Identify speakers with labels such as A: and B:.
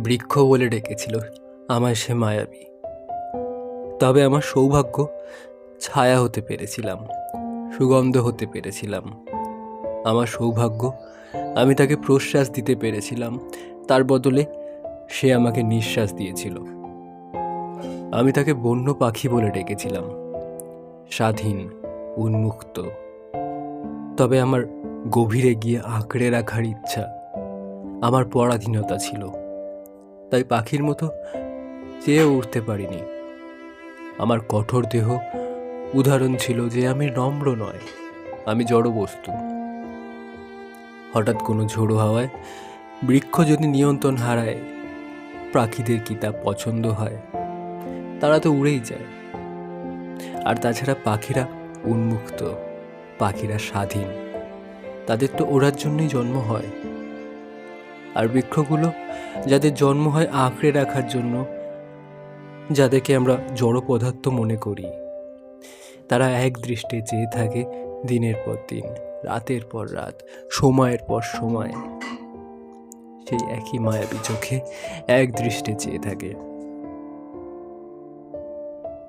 A: বৃক্ষ বলে ডেকেছিল আমায় সে মায়াবী। তবে আমার সৌভাগ্য, ছায়া হতে পেরেছিলাম, সুগন্ধ হতে পেরেছিলাম। আমার সৌভাগ্য, আমি তাকে প্রশ্বাস দিতে পেরেছিলাম, তার বদলে সে আমাকে নিঃশ্বাস দিয়েছিল। আমি তাকে বন্য পাখি বলে ডেকেছিলাম, স্বাধীন, উন্মুক্ত। তবে আমার গভীরে গিয়ে আঁকড়ে রাখার ইচ্ছা আমার পরাধীনতা ছিল, তাই পাখির মতো চেয়ে উঠতে পারিনি। আমার কঠোর দেহ উদাহরণ ছিল যে আমি নম্র নয়, আমি জড় বস্তু। হঠাৎ কোনো ঝোড়ো হাওয়ায় বৃক্ষ যদি নিয়ন্ত্রণ হারায়, পাখিদের কি তা পছন্দ হয়? তারা তো উড়েই যায়। আর তাছাড়া পাখিরা উন্মুক্ত, পাখিরা স্বাধীন, তাদের তো ওড়ার জন্যই জন্ম হয়। আর বৃক্ষগুলো যাদের জন্ম হয় আঁকড়ে রাখার জন্য, যাদেরকে আমরা জড় পদার্থ মনে করি, তারা এক দৃষ্টে চেয়ে থাকে দিনের পর দিন, রাতের পর রাত, সময়ের পর সময়। সেই একই মায়াবী চোখে এক দৃষ্টে চেয়ে থাকে।